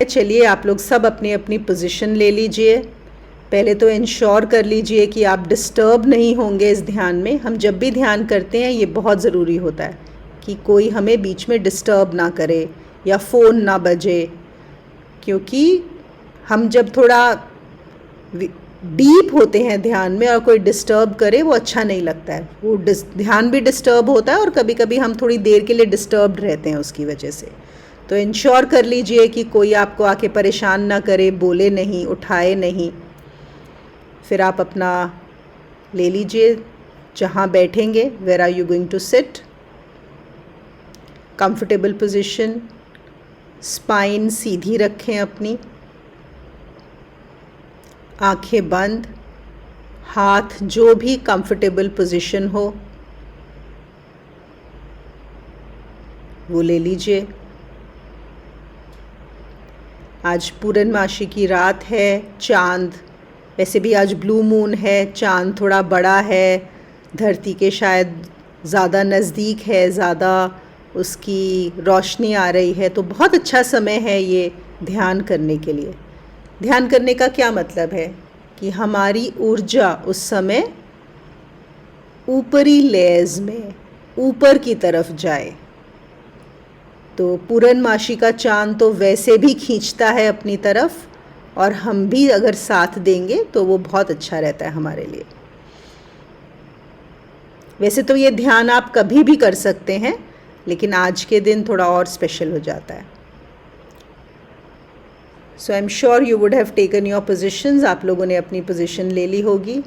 चलिए आप लोग सब अपनी अपनी पोजीशन ले लीजिए। पहले तो इंश्योर कर लीजिए कि आप डिस्टर्ब नहीं होंगे इस ध्यान में। हम जब भी ध्यान करते हैं ये बहुत ज़रूरी होता है कि कोई हमें बीच में डिस्टर्ब ना करे या फ़ोन ना बजे, क्योंकि हम जब थोड़ा डीप होते हैं ध्यान में और कोई डिस्टर्ब करे वो अच्छा नहीं लगता है। वो ध्यान भी डिस्टर्ब होता है और कभी कभी हम थोड़ी देर के लिए डिस्टर्ब्ड रहते हैं उसकी वजह से। तो इंश्योर कर लीजिए कि कोई आपको आके परेशान ना करे, बोले नहीं, उठाए नहीं। फिर आप अपना ले लीजिए जहाँ बैठेंगे। Where are you going to sit? Comfortable position, spine सीधी रखें अपनी, आंखें बंद, हाथ जो भी कंफर्टेबल पोजीशन हो वो ले लीजिए। आज पूर्णमासी की रात है, चांद, वैसे भी आज ब्लू मून है, चांद थोड़ा बड़ा है, धरती के शायद ज़्यादा नज़दीक है, ज़्यादा उसकी रोशनी आ रही है, तो बहुत अच्छा समय है ये ध्यान करने के लिए। ध्यान करने का क्या मतलब है कि हमारी ऊर्जा उस समय ऊपरी लेयर्स में ऊपर की तरफ जाए। तो पूर्णमासी का चांद तो वैसे भी खींचता है अपनी तरफ, और हम भी अगर साथ देंगे तो वो बहुत अच्छा रहता है हमारे लिए। वैसे तो ये ध्यान आप कभी भी कर सकते हैं, लेकिन आज के दिन थोड़ा और स्पेशल हो जाता है। So I am sure you would have taken your positions. आप लोगों ने अपनी पोजीशन ले ली होगी।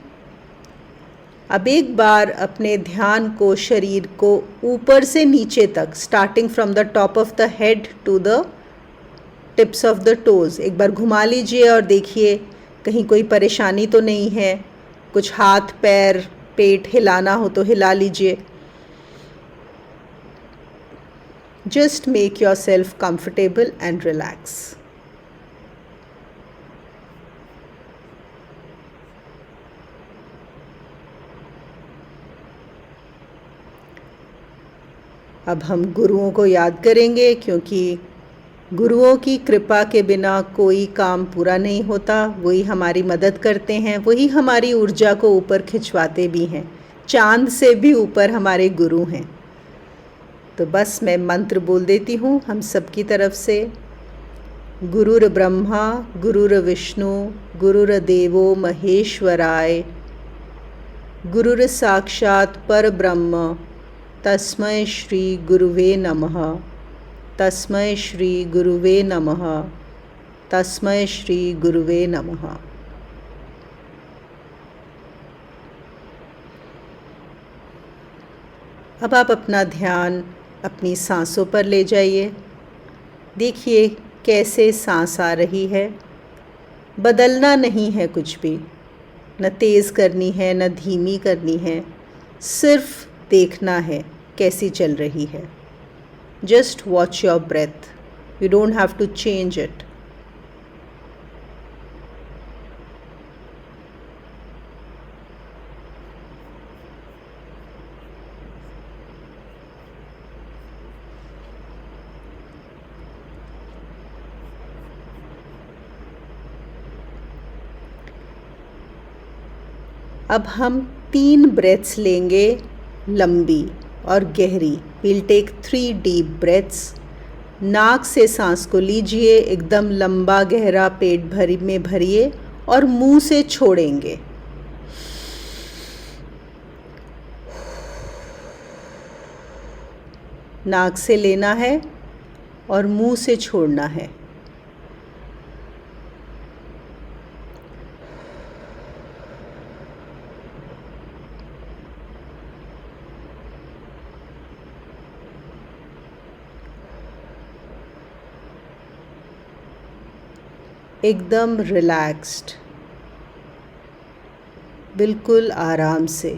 अब एक बार अपने ध्यान को, शरीर को ऊपर से नीचे तक, starting from the top of the head to the tips of the toes, एक बार घुमा लीजिए और देखिए कहीं कोई परेशानी तो नहीं है। कुछ हाथ पैर पेट हिलाना हो तो हिला लीजिए। Just make your self comfortable and relax. अब हम गुरुओं को याद करेंगे, क्योंकि गुरुओं की कृपा के बिना कोई काम पूरा नहीं होता। वही हमारी मदद करते हैं, वही हमारी ऊर्जा को ऊपर खिंचवाते भी हैं। चांद से भी ऊपर हमारे गुरु हैं। तो बस मैं मंत्र बोल देती हूँ हम सब की तरफ से। गुरुर ब्रह्मा गुरुर विष्णु गुरुर्देवो महेश्वराय, गुरुर साक्षात परब्रह्म तस्मै श्री गुरुवे नमः, तस्मै श्री गुरुवे नमः, तस्मै श्री गुरुवे नमः। अब आप अपना ध्यान अपनी सांसों पर ले जाइए। देखिए कैसे सांस आ रही है। बदलना नहीं है कुछ भी, न तेज़ करनी है न धीमी करनी है, सिर्फ देखना है कैसी चल रही है। Just watch your breath. You don't have to change it. अब हम 3 ब्रेथ्स लेंगे, लंबी और गहरी। We'll take 3 deep breaths. नाक से सांस को लीजिए, एकदम लंबा गहरा पेट में भरिए और मुंह से छोड़ेंगे। नाक से लेना है और मुंह से छोड़ना है। एकदम रिलैक्स्ड, बिल्कुल आराम से।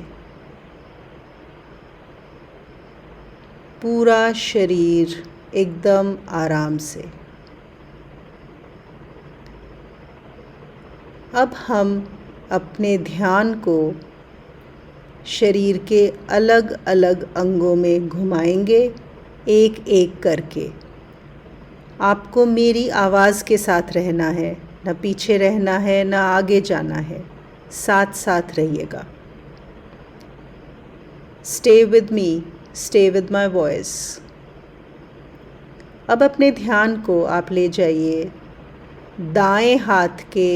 पूरा शरीर एकदम आराम से। अब हम अपने ध्यान को शरीर के अलग अलग अंगों में घुमाएंगे, एक एक करके। आपको मेरी आवाज़ के साथ रहना है, न पीछे रहना है, न आगे जाना है, साथ साथ रहिएगा। Stay with me, stay with my voice. अब अपने ध्यान को आप ले जाइए दाएं हाथ के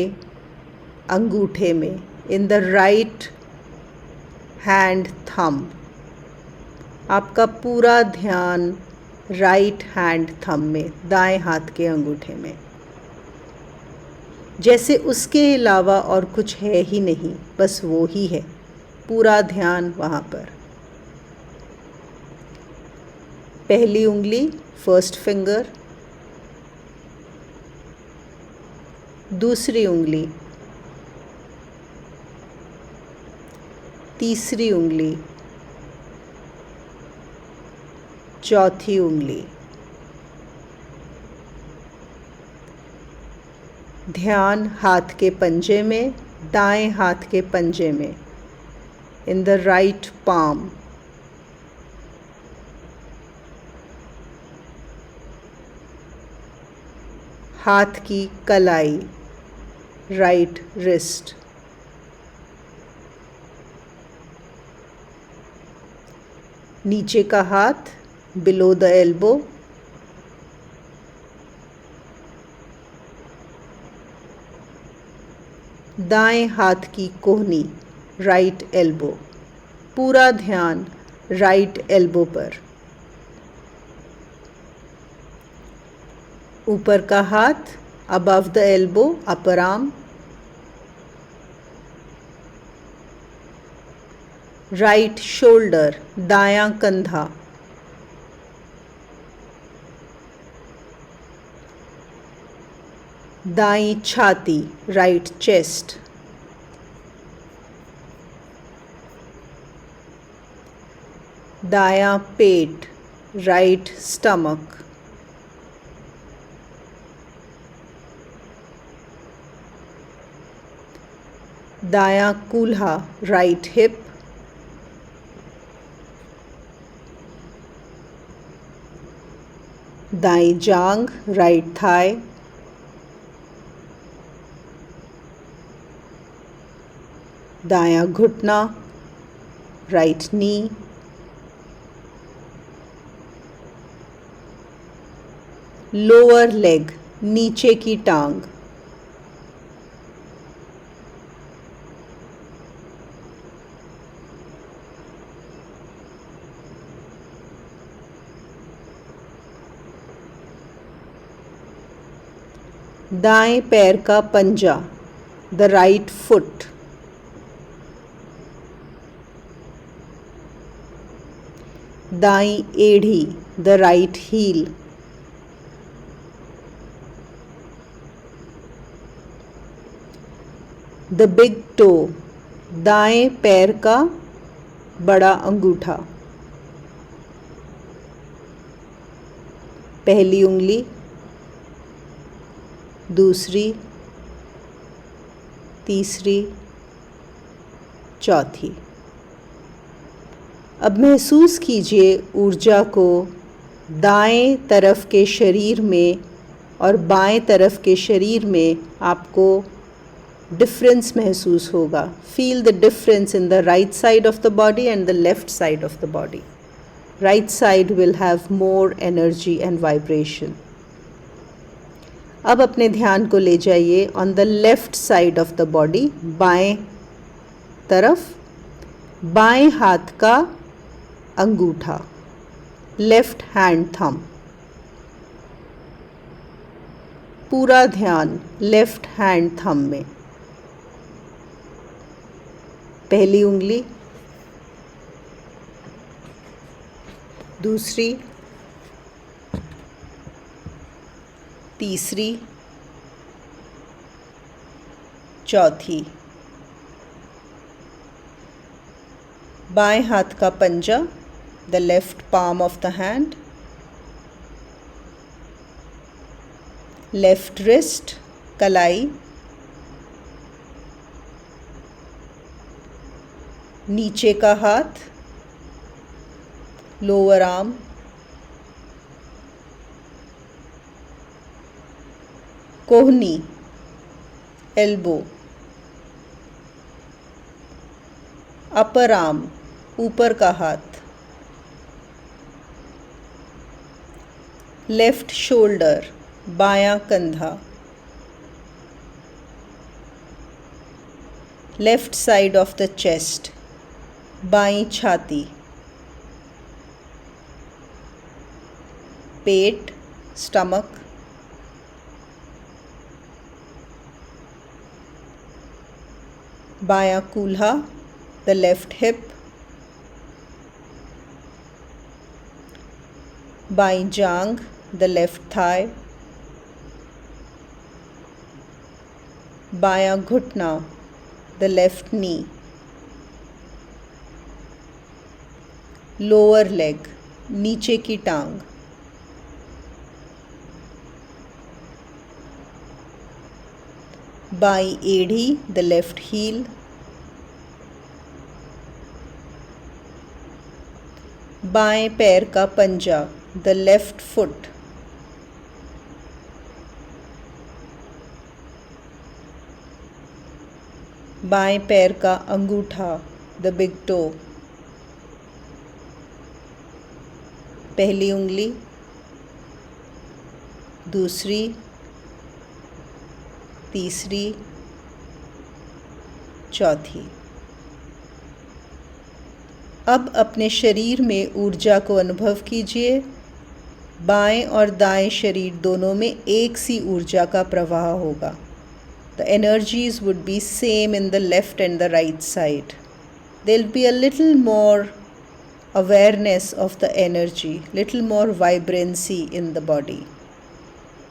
अंगूठे में, in the right hand thumb. आपका पूरा ध्यान राइट हैंड थंब में, दाएं हाथ के अंगूठे में, जैसे उसके अलावा और कुछ है ही नहीं, बस वो ही है, पूरा ध्यान वहाँ पर। पहली उंगली, फर्स्ट फिंगर, दूसरी उंगली, तीसरी उंगली, चौथी उंगली। ध्यान हाथ के पंजे में, दाएं हाथ के पंजे में, इन द राइट पाम। हाथ की कलाई, राइट रिस्ट। नीचे का हाथ, बिलो द एल्बो। दाएं हाथ की कोहनी, राइट एल्बो। पूरा ध्यान राइट एल्बो पर। ऊपर का हाथ, above the elbow, upper arm. Right shoulder, दायां कंधा। दाईं छाती, राइट चेस्ट। दायां पेट, राइट स्टमक। दायां कूल्हा, राइट हिप। दाईं जांघ, राइट थाई। दायां घुटना, राइट नी। लोअर लेग, नीचे की टांग। दाएं पैर का पंजा, द राइट फुट। दाईं एड़ी, the right heel. The big toe, दाएं पैर का बड़ा अंगूठा। पहली उंगली, दूसरी, तीसरी, चौथी। अब महसूस कीजिए ऊर्जा को दाएं तरफ के शरीर में और बाएं तरफ के शरीर में। आपको डिफरेंस महसूस होगा। Feel the difference in the right side of the body and the left side of the body. Right side will have more energy and vibration. अब अपने ध्यान को ले जाइए on the left side of the body, बाएं तरफ, बाएं हाथ का अंगूठा, लेफ्ट हैंड थंब। पूरा ध्यान लेफ्ट हैंड थंब में। पहली उंगली, दूसरी, तीसरी, चौथी। बाएं हाथ का पंजा, the left palm of the hand, left wrist, कलाई, नीचे का हाथ, लोअर आर्म, कोहनी, एल्बो। अपर आर्म, ऊपर का हाथ। लेफ्ट शोल्डर, बायां कंधा। Left side of the chest, बाईं छाती। पेट, स्टमक। बायां कूल्हा, द लेफ्ट हिप। बाईं जांग, द लेफ्ट थाई। बायां घुटना, the left knee. Lower leg, नीचे की टांग। बाईं एड़ी, द लेफ्ट हील। बाएं पैर का पंजा, द लेफ्ट फुट। बाएं पैर का अंगूठा, द बिग टो। पहली उंगली, दूसरी, तीसरी, चौथी। अब अपने शरीर में ऊर्जा को अनुभव कीजिए। बाएं और दाएं शरीर दोनों में एक सी ऊर्जा का प्रवाह होगा। The energies would be same in the left and the right side. There'll be a little more awareness of the energy, little more vibrancy in the body.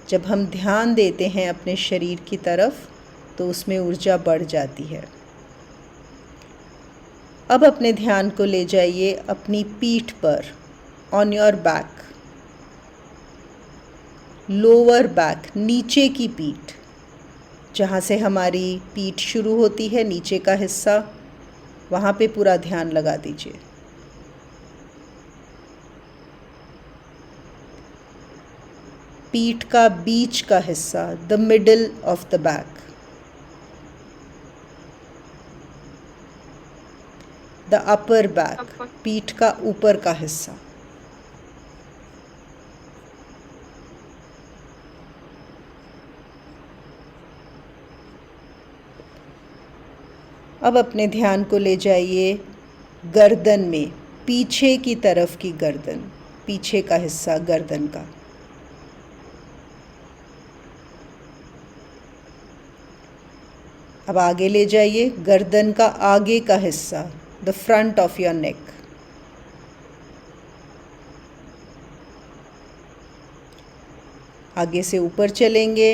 जब हम ध्यान देते हैं अपने शरीर की तरफ तो उसमें ऊर्जा बढ़ जाती है। अब अपने ध्यान को ले जाइए अपनी पीठ पर, on your back. Lower back, नीचे की पीठ, जहाँ से हमारी पीठ शुरू होती है, नीचे का हिस्सा, वहाँ पे पूरा ध्यान लगा दीजिए। पीठ का बीच का हिस्सा, the middle of the back. The upper back, पीठ का ऊपर का हिस्सा। अब अपने ध्यान को ले जाइए गर्दन में, पीछे की तरफ की गर्दन, पीछे का हिस्सा गर्दन का। अब आगे ले जाइए गर्दन का आगे का हिस्सा, the front of your neck. आगे से ऊपर चलेंगे,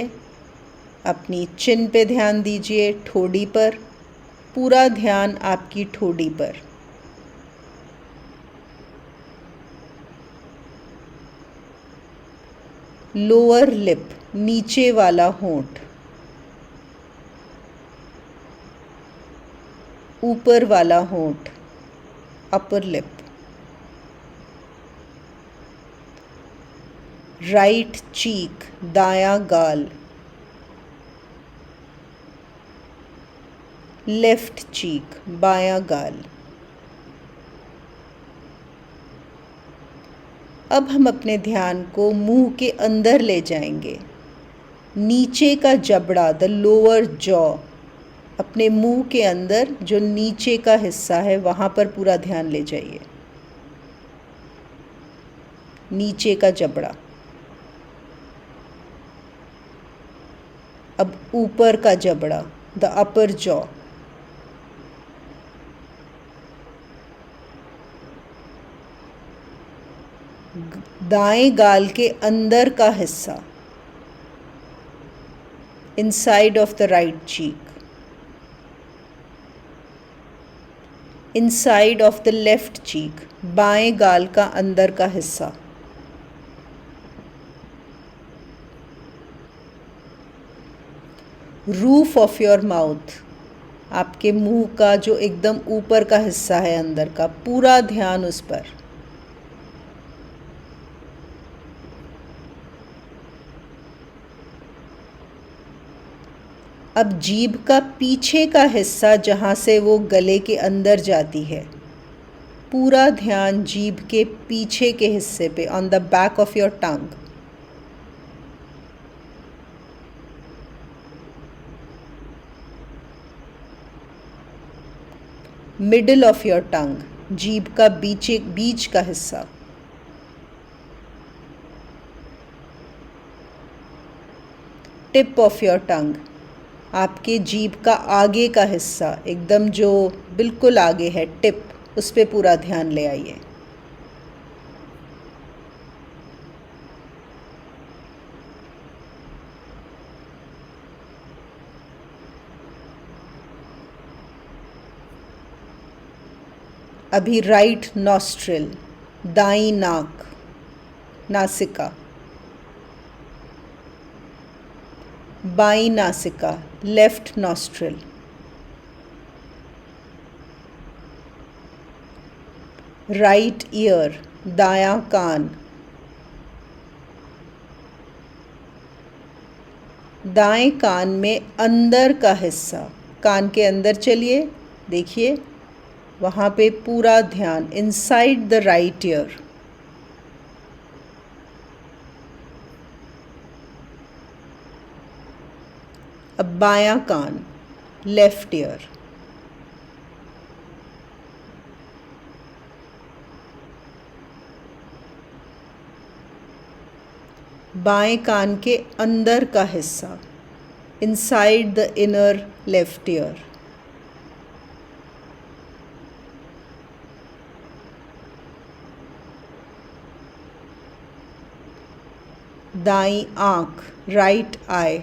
अपनी चिन पे ध्यान दीजिए, ठोड़ी पर, पूरा ध्यान आपकी ठोड़ी पर। लोअर लिप, नीचे वाला होंठ। ऊपर वाला होंठ, अपर लिप। राइट चीक, दायां गाल। लेफ्ट चीक, बायां गाल। अब हम अपने ध्यान को मुंह के अंदर ले जाएंगे। नीचे का जबड़ा, द लोअर जॉ, अपने मुंह के अंदर जो नीचे का हिस्सा है वहाँ पर पूरा ध्यान ले जाइए। नीचे का जबड़ा। अब ऊपर का जबड़ा, द अपर जॉ। दाएं गाल के अंदर का हिस्सा, inside of the right cheek. Inside of the left cheek, बाएं गाल का अंदर का हिस्सा। रूफ ऑफ योर माउथ, आपके मुंह का जो एकदम ऊपर का हिस्सा है अंदर का, पूरा ध्यान उस पर। अब जीभ का पीछे का हिस्सा जहाँ से वो गले के अंदर जाती है, पूरा ध्यान जीभ के पीछे के हिस्से पे, on the back of your tongue. Middle of your tongue, जीभ का बीच का हिस्सा। टिप ऑफ योर टंग, आपके जीभ का आगे का हिस्सा, एकदम जो बिल्कुल आगे है, टिप, उस पे पूरा ध्यान ले आइए। अभी राइट नॉस्ट्रिल, दाईं नाक, नासिका। बाईं नासिका, लेफ्ट नॉस्ट्रिल। राइट ईयर, दायां कान। दाएं कान में अंदर का हिस्सा, कान के अंदर चलिए, देखिए वहाँ पे पूरा ध्यान, इनसाइड द राइट ईयर। अब बायां कान, लेफ्ट ईयर। बाएं कान के अंदर का हिस्सा, inside the inner left ear. दाईं आँख, राइट आई।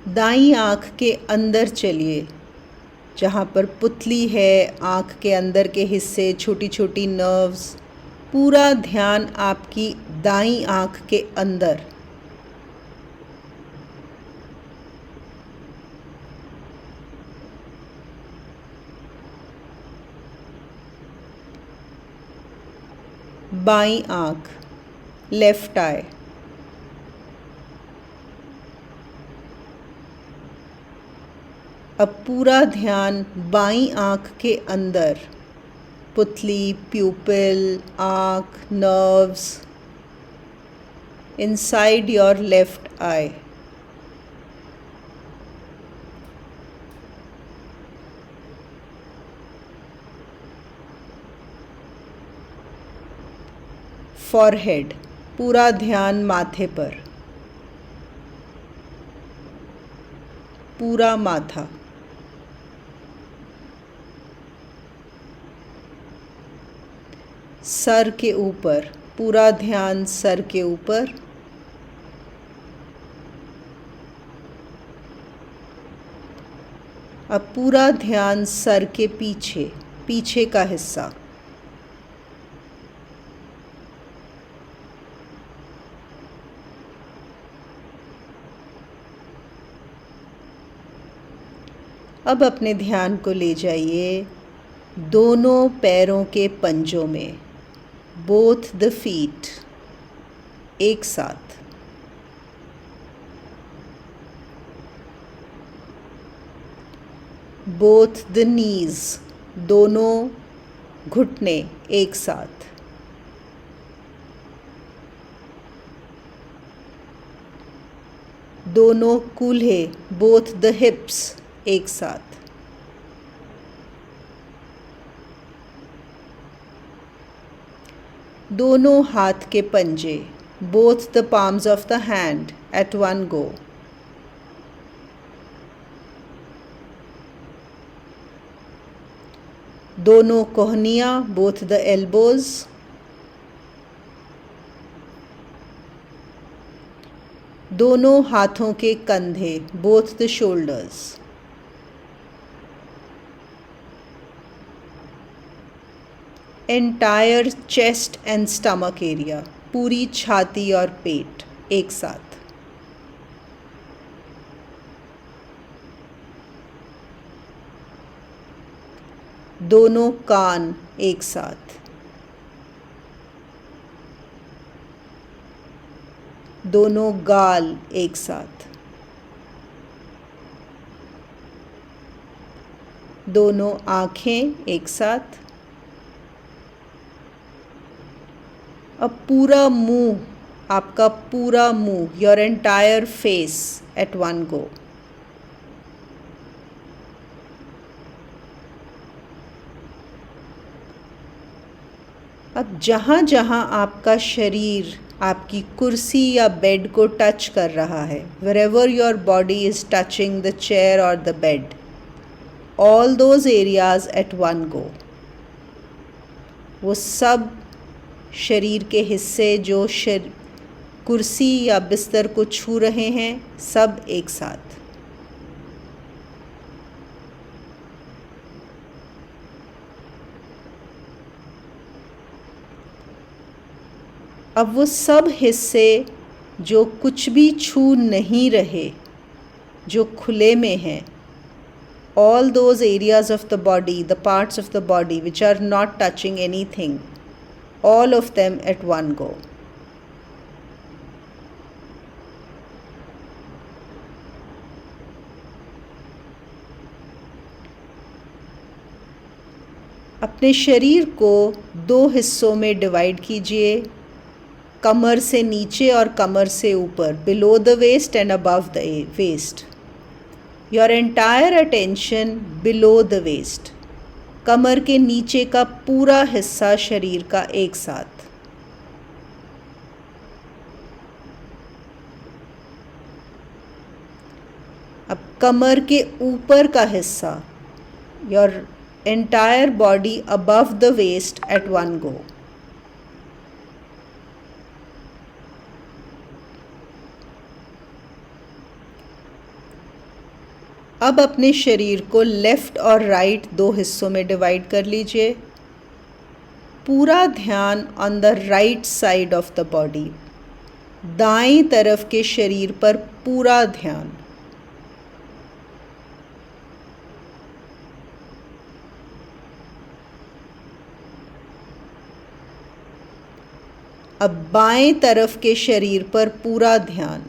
दाईं आँख के अंदर चलिए, जहाँ पर पुतली है, आँख के अंदर के हिस्से, छोटी छोटी नर्व्स, पूरा ध्यान आपकी दाईं आँख के अंदर। बाईं आँख, लेफ्ट आई। अब पूरा ध्यान बाईं आँख के अंदर, पुतली, प्यूपिल, आँख, nerves, inside your left I. Forehead, पूरा ध्यान माथे पर, पूरा माथा। सर के ऊपर, पूरा ध्यान सर के ऊपर। अब पूरा ध्यान सर के पीछे, पीछे का हिस्सा। अब अपने ध्यान को ले जाइए दोनों पैरों के पंजों में, बोथ द फीट, एक साथ। बोथ द नीज, दोनों घुटने एक साथ। दोनों कूल्हे, बोथ द हिप्स, एक साथ। दोनों हाथ के पंजे, both the palms of the hand at one go. दोनों कोहनियाँ, बोथ द elbows. दोनों हाथों के कंधे, both the shoulders. Entire chest and stomach area, पूरी छाती और पेट एक साथ। दोनों कान एक साथ। दोनों गाल एक साथ, दोनों आँखें एक साथ। अब पूरा मुंह, आपका पूरा मुंह, your entire face at one go. अब जहाँ जहाँ आपका शरीर आपकी कुर्सी या बेड को टच कर रहा है, wherever your body is touching the chair or the bed, all those areas at one go, वो सब शरीर के हिस्से जो कुर्सी या बिस्तर को छू रहे हैं, सब एक साथ। अब वो सब हिस्से जो कुछ भी छू नहीं रहे, जो खुले में हैं, all those areas of the body, the parts of the body which are not touching anything, all of them at one go. अपने शरीर को दो हिस्सों में डिवाइड कीजिए, कमर से नीचे और कमर से ऊपर, below the waist and above the waist. Your entire attention below the waist, कमर के नीचे का पूरा हिस्सा शरीर का एक साथ। अब कमर के ऊपर का हिस्सा, your entire body above the waist at one go. अब अपने शरीर को लेफ़्ट और राइट दो हिस्सों में डिवाइड कर लीजिए। पूरा ध्यान on the right side of the body, दाईं तरफ के शरीर पर पूरा ध्यान। अब बाएं तरफ के शरीर पर पूरा ध्यान।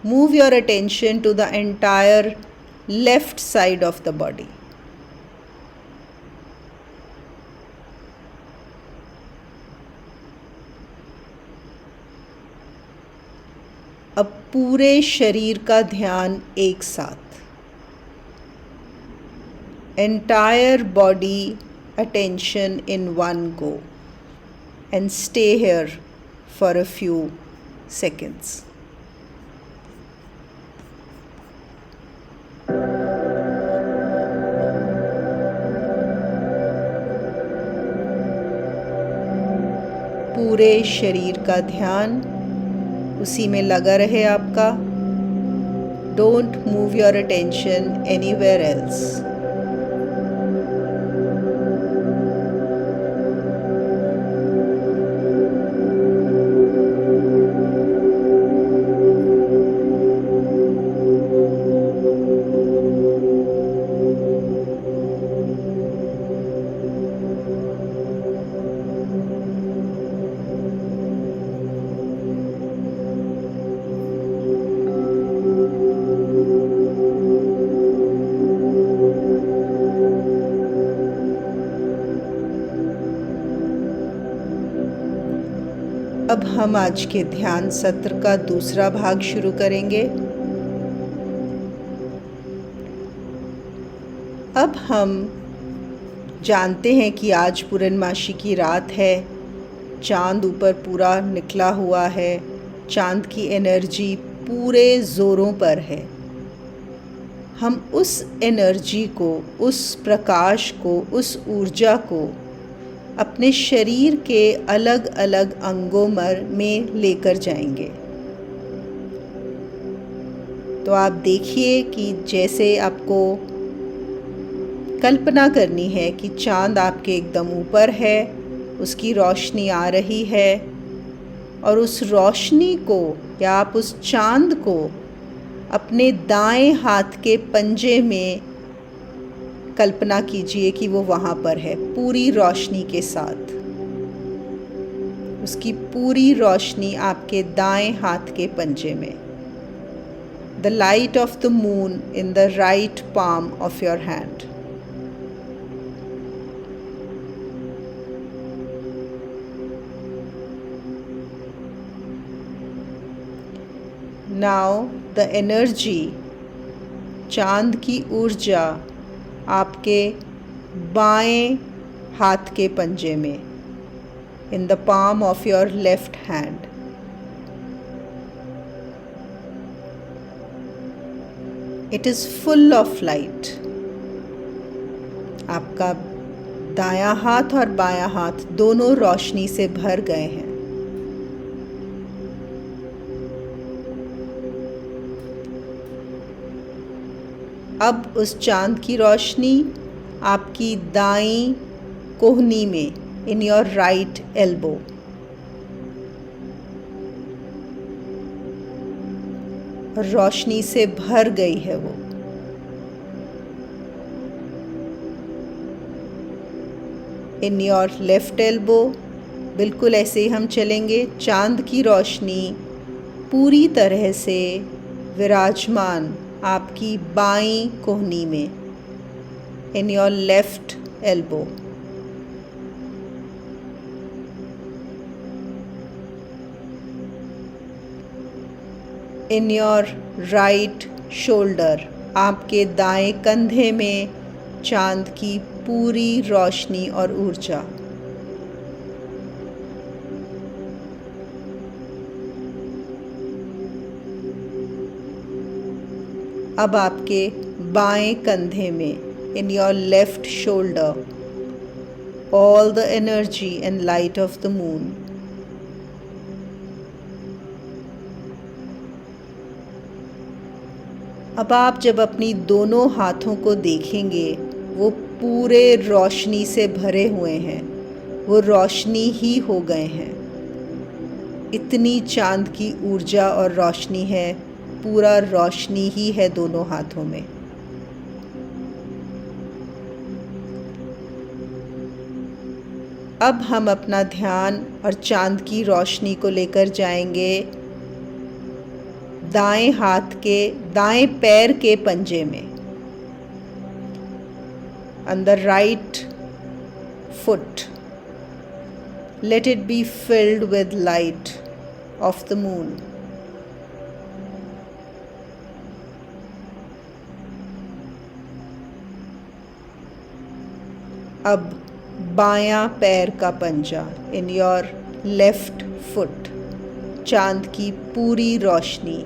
Move your attention to the entire left side of the body. अब पूरे शरीर का ध्यान एक साथ। Entire body attention in one go and stay here for a few seconds. पूरे शरीर का ध्यान उसी में लगा रहे आपका। Don't move your attention anywhere else. अब हम आज के ध्यान सत्र का दूसरा भाग शुरू करेंगे। अब हम जानते हैं कि आज पूर्णमासी की रात है, चांद ऊपर पूरा निकला हुआ है, चांद की एनर्जी पूरे ज़ोरों पर है। हम उस एनर्जी को, उस प्रकाश को, उस ऊर्जा को अपने शरीर के अलग अलग अंगों में लेकर जाएंगे। तो आप देखिए कि जैसे आपको कल्पना करनी है कि चांद आपके एकदम ऊपर है, उसकी रोशनी आ रही है, और उस रोशनी को या आप उस चांद को अपने दाएं हाथ के पंजे में कल्पना कीजिए कि वो वहाँ पर है पूरी रोशनी के साथ। उसकी पूरी रोशनी आपके दाएं हाथ के पंजे में। The light of the moon in the right palm of your hand. Now the energy, चांद की ऊर्जा आपके बाएं हाथ के पंजे में, in the palm of your left hand. It is full of light. आपका दायां हाथ और बायां हाथ दोनों रोशनी से भर गए हैं। अब उस चांद की रोशनी आपकी दाईं कोहनी में, इन योर राइट एल्बो, रोशनी से भर गई है वो। इन योर लेफ्ट एल्बो, बिल्कुल ऐसे ही हम चलेंगे। चांद की रोशनी पूरी तरह से विराजमान आपकी बाईं कोहनी में, in your left elbow. In your right shoulder, आपके दाएं कंधे में चांद की पूरी रोशनी और ऊर्जा। अब आपके बाएं कंधे में, in your left shoulder, all the energy and light of the moon. अब आप जब अपनी दोनों हाथों को देखेंगे, वो पूरे रोशनी से भरे हुए हैं, वो रोशनी ही हो गए हैं। इतनी चांद की ऊर्जा और रोशनी है, पूरा रोशनी ही है दोनों हाथों में। अब हम अपना ध्यान और चांद की रोशनी को लेकर जाएंगे दाएं हाथ के दाएं पैर के पंजे में, अंदर right foot. Let it be filled with light of the moon. अब बायां पैर का पंजा, इन योर लेफ्ट फुट, चांद की पूरी रोशनी।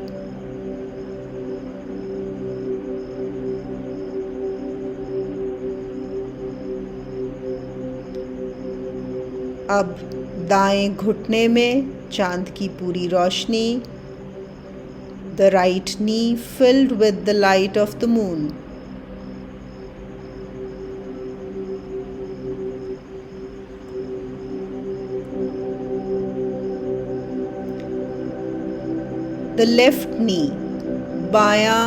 अब दाएं घुटने में चांद की पूरी रोशनी। The right knee filled with the light of the moon. The left knee, बायां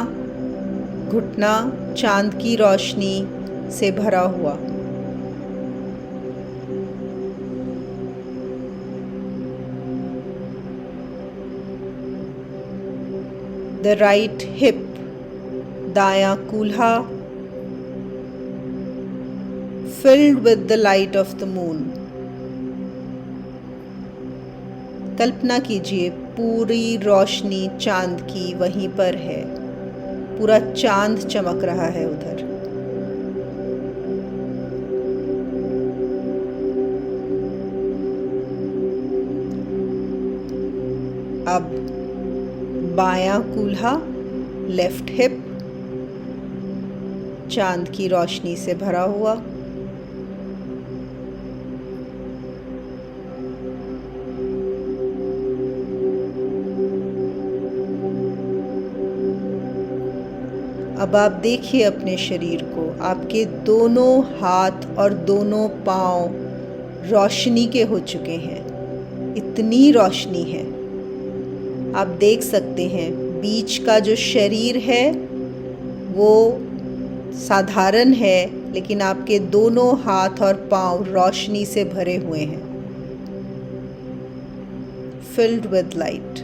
घुटना चांद की रोशनी से भरा हुआ। द राइट हिप, दायां कूल्हा, filled with the light of the moon. कल्पना कीजिए पूरी रोशनी चांद की वहीं पर है, पूरा चांद चमक रहा है उधर। अब बायां कूल्हा, लेफ्ट हिप, चांद की रोशनी से भरा हुआ। अब आप देखिए अपने शरीर को, आपके दोनों हाथ और दोनों पांव रोशनी के हो चुके हैं। इतनी रोशनी है, आप देख सकते हैं। बीच का जो शरीर है वो साधारण है, लेकिन आपके दोनों हाथ और पांव रोशनी से भरे हुए हैं। filled with light.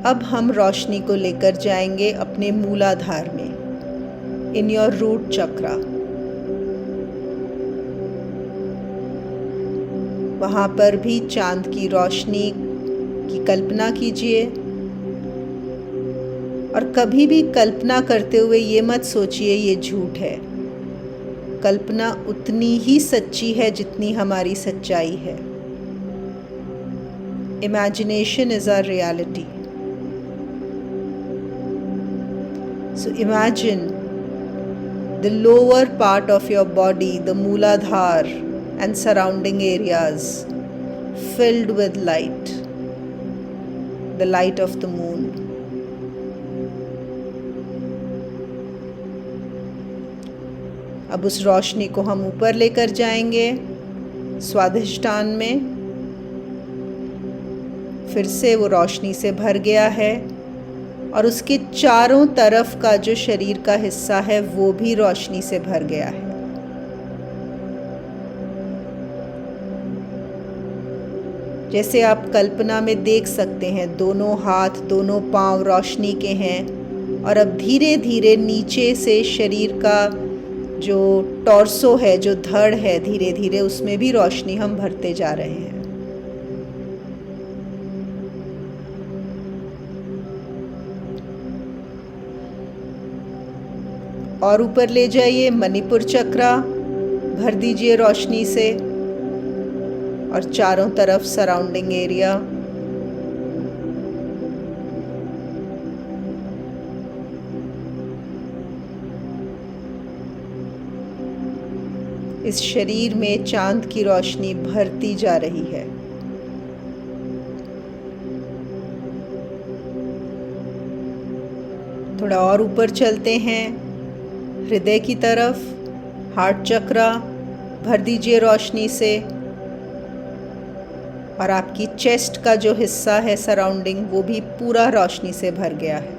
अब हम रोशनी को लेकर जाएंगे अपने मूलाधार में, in your root chakra. वहाँ पर भी चांद की रोशनी की कल्पना कीजिए और कभी भी कल्पना करते हुए ये मत सोचिए ये झूठ है। कल्पना उतनी ही सच्ची है जितनी हमारी सच्चाई है। Imagination is our reality. So imagine the lower part of your body, the Mooladhar and surrounding areas filled with light, the light of the moon. अब उस रोशनी को हम ऊपर लेकर जाएंगे स्वाधिष्ठान में। फिर से वो रोशनी से भर गया है और उसके चारों तरफ का जो शरीर का हिस्सा है वो भी रोशनी से भर गया है। जैसे आप कल्पना में देख सकते हैं, दोनों हाथ दोनों पांव रोशनी के हैं और अब धीरे धीरे नीचे से शरीर का जो टॉर्सो है, जो धड़ है, धीरे धीरे उसमें भी रोशनी हम भरते जा रहे हैं। और ऊपर ले जाइए, मणिपुर चक्रा भर दीजिए रोशनी से और चारों तरफ सराउंडिंग एरिया। इस शरीर में चांद की रोशनी भरती जा रही है। थोड़ा और ऊपर चलते हैं, हृदय की तरफ, हार्ट चक्रा भर दीजिए रोशनी से और आपकी चेस्ट का जो हिस्सा है सराउंडिंग, वो भी पूरा रोशनी से भर गया है।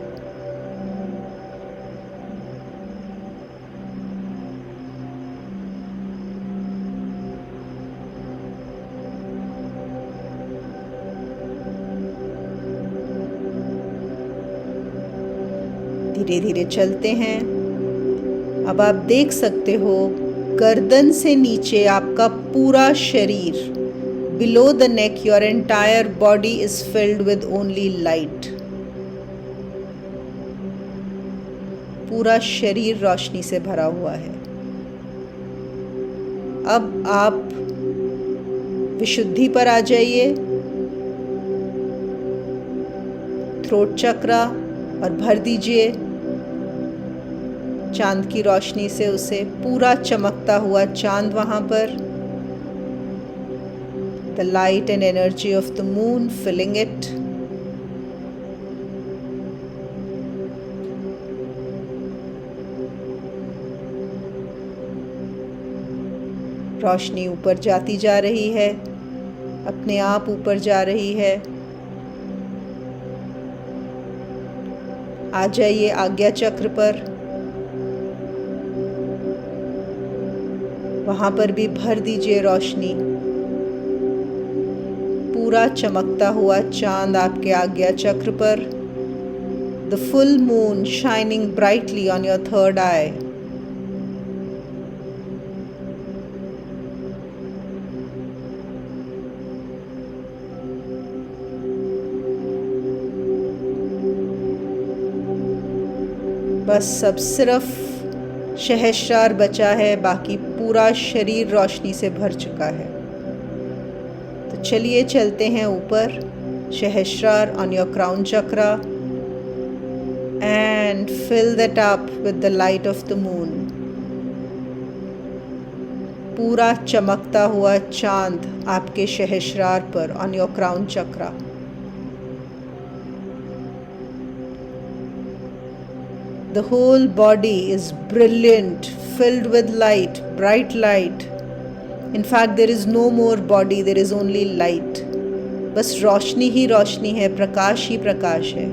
धीरे धीरे चलते हैं। अब आप देख सकते हो गर्दन से नीचे आपका पूरा शरीर, below the neck your entire body is filled with only light. पूरा शरीर रोशनी से भरा हुआ है। अब आप विशुद्धि पर आ जाइए, थ्रोट चक्रा, और भर दीजिए चांद की रोशनी से उसे, पूरा चमकता हुआ चांद वहां पर, the light and energy of the moon filling it. रोशनी ऊपर जाती जा रही है, अपने आप ऊपर जा रही है। आ जाइए आज्ञा चक्र पर, वहां पर भी भर दीजिए रोशनी। पूरा चमकता हुआ चांद आपके आज्ञा चक्र पर, the full moon shining brightly on your third eye. बस अब सिर्फ सहस्रार बचा है, बाकी पूरा शरीर रोशनी से भर चुका है। तो चलिए चलते हैं ऊपर, Sahasrara on your crown chakra and fill that up with the light of the moon. पूरा चमकता हुआ चांद आपके सहस्रार पर on your crown chakra. The whole body is brilliant, filled with light, bright light. In fact, there is no more body, there is only light. बस रोशनी ही रोशनी है, प्रकाश ही प्रकाश है,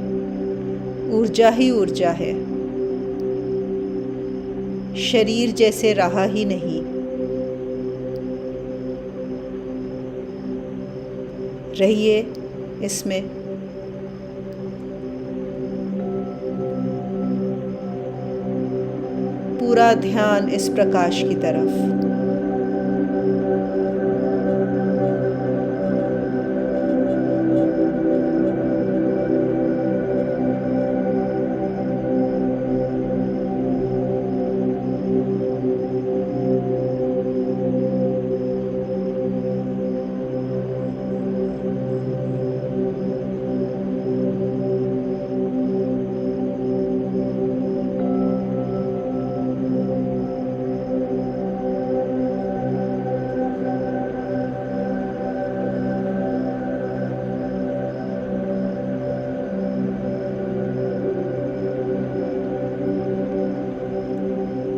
ऊर्जा ही ऊर्जा है। शरीर जैसे रहा ही नहीं। रहिए इसमें। पूरा ध्यान इस प्रकाश की तरफ।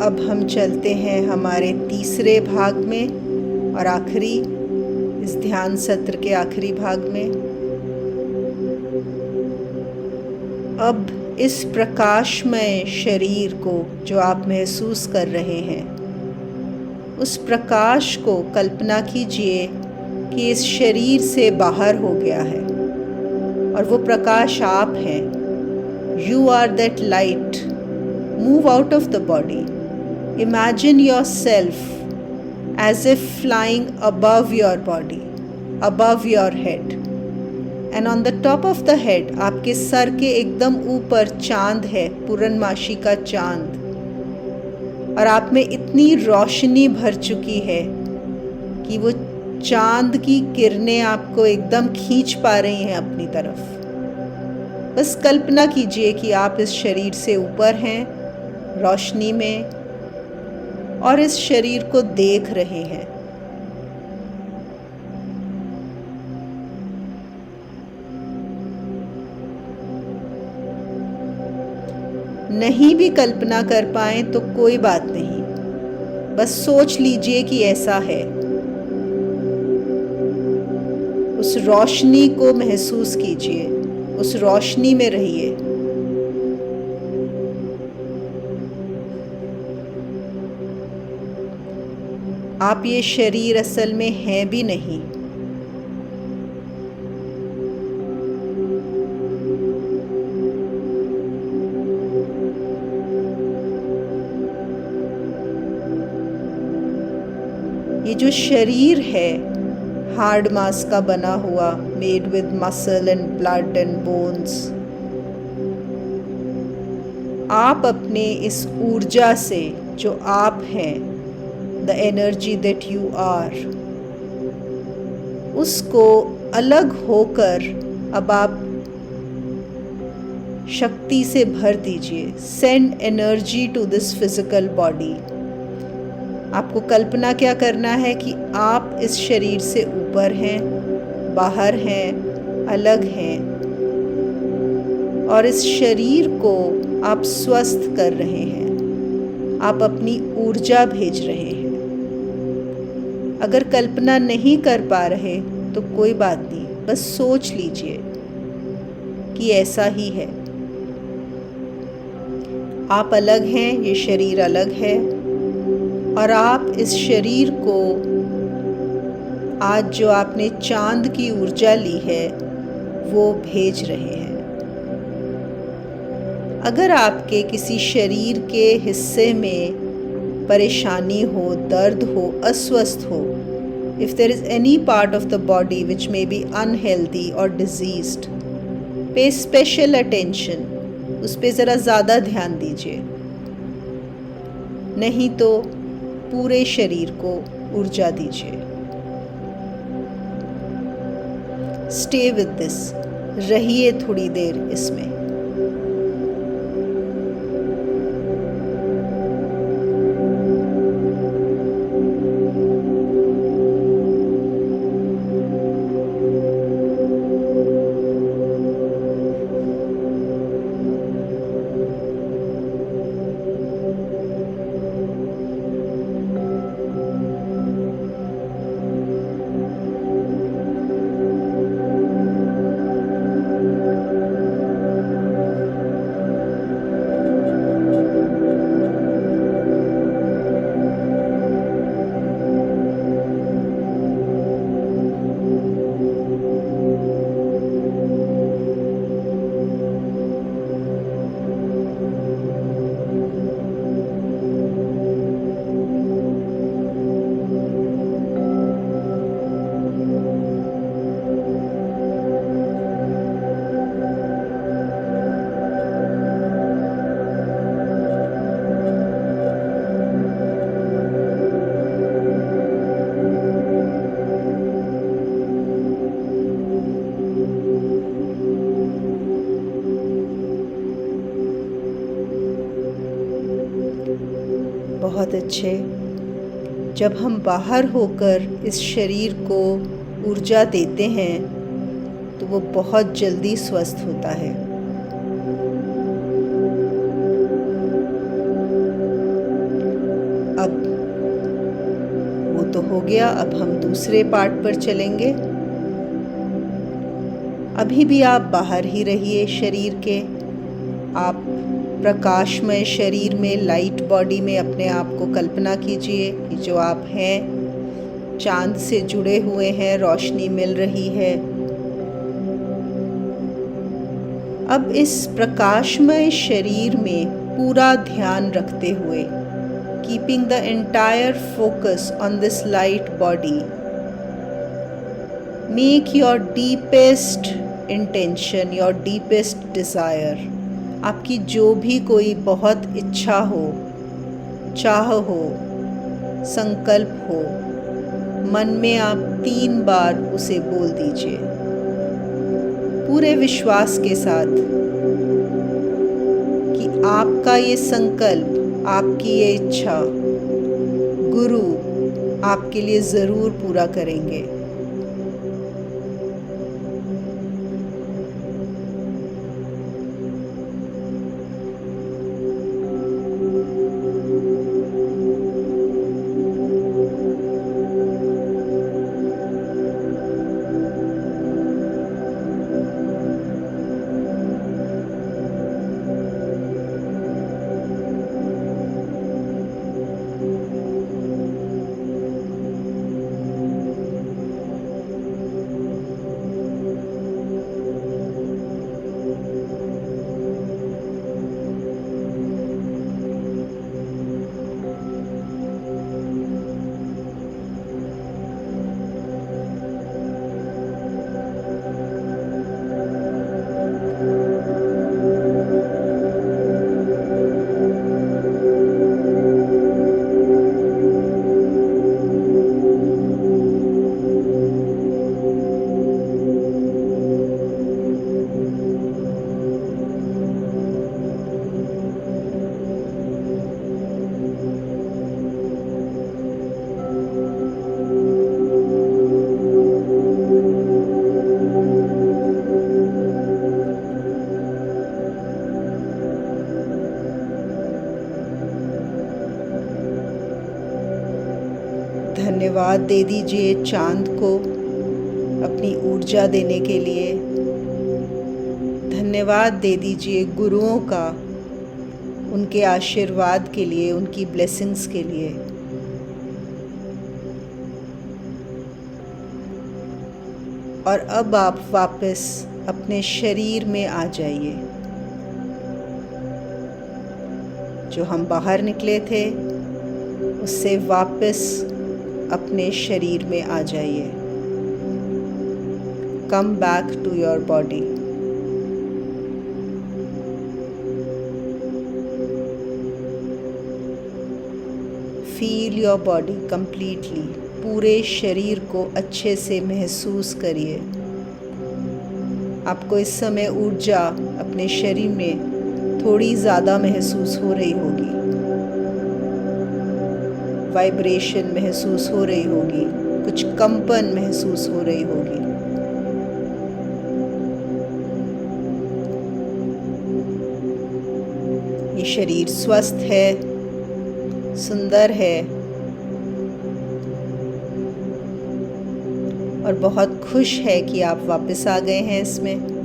अब हम चलते हैं हमारे तीसरे भाग में और आखिरी, इस ध्यान सत्र के आखिरी भाग में। अब इस प्रकाशमय शरीर को जो आप महसूस कर रहे हैं, उस प्रकाश को कल्पना कीजिए कि इस शरीर से बाहर हो गया है और वो प्रकाश आप हैं। You are that light. Move out of the body. Imagine yourself as if flying above your body, above your head. And on the top of the head, आपके सर के एकदम ऊपर चांद है, पूर्णमासी का चांद। और आप में इतनी रोशनी भर चुकी है कि वो चांद की किरणें आपको एकदम खींच पा रही हैं अपनी तरफ। बस कल्पना कीजिए कि आप इस शरीर से ऊपर हैं, रोशनी में, और इस शरीर को देख रहे हैं। नहीं भी कल्पना कर पाए तो कोई बात नहीं, बस सोच लीजिए कि ऐसा है। उस रोशनी को महसूस कीजिए, उस रोशनी में रहिए। आप ये शरीर असल में हैं भी नहीं। ये जो शरीर है हार्ड मास का बना हुआ, made with muscle and blood and bones, आप अपने इस ऊर्जा से जो आप हैं, the energy that you are, उसको अलग होकर अब आप शक्ति से भर दीजिए। Send energy to this physical body। आपको कल्पना क्या करना है कि आप इस शरीर से ऊपर हैं, बाहर हैं, अलग हैं, और इस शरीर को आप स्वस्थ कर रहे हैं। आप अपनी ऊर्जा भेज रहे हैं। अगर कल्पना नहीं कर पा रहे तो कोई बात नहीं, बस सोच लीजिए कि ऐसा ही है। आप अलग हैं, ये शरीर अलग है, और आप इस शरीर को आज जो आपने चांद की ऊर्जा ली है वो भेज रहे हैं। अगर आपके किसी शरीर के हिस्से में परेशानी हो, दर्द हो, अस्वस्थ हो, if there is any part of the body which may be unhealthy or diseased, pay special attention, उस पे ज़रा ज़्यादा ध्यान दीजिए। नहीं तो पूरे शरीर को ऊर्जा दीजिए। Stay with this, रहिए थोड़ी देर इसमें। बहुत अच्छे। जब हम बाहर होकर इस शरीर को ऊर्जा देते हैं तो वो बहुत जल्दी स्वस्थ होता है। अब वो तो हो गया, अब हम दूसरे पार्ट पर चलेंगे। अभी भी आप बाहर ही रहिए शरीर के। आप प्रकाशमय शरीर में, लाइट बॉडी में अपने आप को कल्पना कीजिए कि जो आप हैं चांद से जुड़े हुए हैं, रोशनी मिल रही है। अब इस प्रकाशमय शरीर में पूरा ध्यान रखते हुए, keeping the entire focus on this light body, make your deepest intention, your deepest desire, आपकी जो भी कोई बहुत इच्छा हो, चाह हो, संकल्प हो, मन में आप 3 बार उसे बोल दीजिए पूरे विश्वास के साथ कि आपका ये संकल्प, आपकी ये इच्छा गुरु आपके लिए ज़रूर पूरा करेंगे। धन्यवाद दे दीजिए चांद को अपनी ऊर्जा देने के लिए। धन्यवाद दे दीजिए गुरुओं का उनके आशीर्वाद के लिए, उनकी ब्लेसिंग्स के लिए। और अब आप वापस अपने शरीर में आ जाइए। जो हम बाहर निकले थे उससे वापस अपने शरीर में आ जाइए। Come back to your body. Feel your body completely. पूरे शरीर को अच्छे से महसूस करिए। आपको इस समय ऊर्जा अपने शरीर में थोड़ी ज़्यादा महसूस हो रही होगी, वाइब्रेशन महसूस हो रही होगी, कुछ कंपन महसूस हो रही होगी। ये शरीर स्वस्थ है, सुंदर है और बहुत खुश है कि आप वापस आ गए हैं इसमें।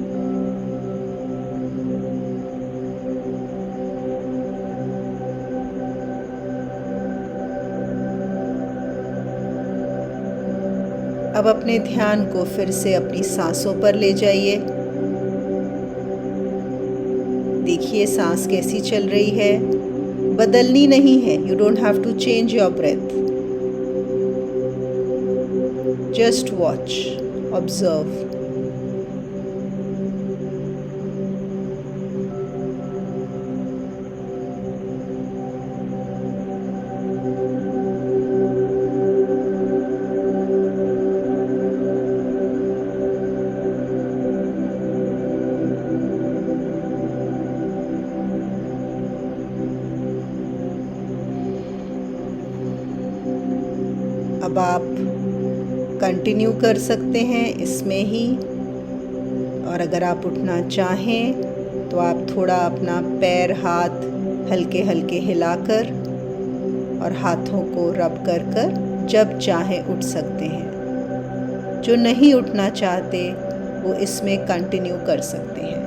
अब अपने ध्यान को फिर से अपनी सांसों पर ले जाइए। देखिए सांस कैसी चल रही है। बदलनी नहीं है। You don't have to change your breath. Just watch, observe. अब आप कंटिन्यू कर सकते हैं इसमें ही। और अगर आप उठना चाहें तो आप थोड़ा अपना पैर हाथ हल्के हल्के हिलाकर और हाथों को रब कर कर जब चाहें उठ सकते हैं। जो नहीं उठना चाहते वो इसमें कंटिन्यू कर सकते हैं।